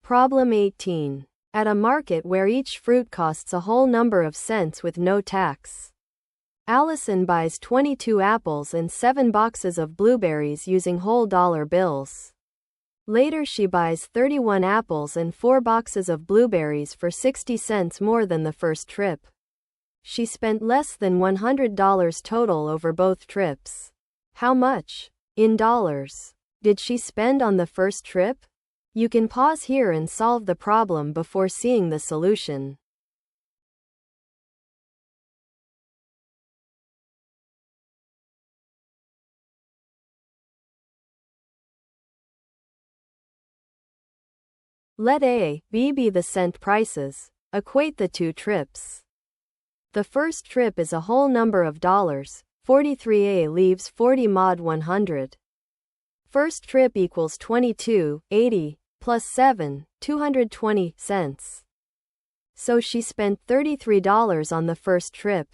Problem 18. At a market where each fruit costs a whole number of cents with no tax. Allison buys 22 apples and 7 boxes of blueberries using whole dollar bills. Later she buys 31 apples and 4 boxes of blueberries for 60 cents more than the first trip. She spent less than $100 total over both trips. How much, in dollars, did she spend on the first trip? You can pause here and solve the problem before seeing the solution. Let A, B be the cent prices. Equate the two trips. The first trip is a whole number of dollars. 43A leaves 40 mod 100. First trip equals 22.80 plus 7, 220 cents. So she spent $33 on the first trip.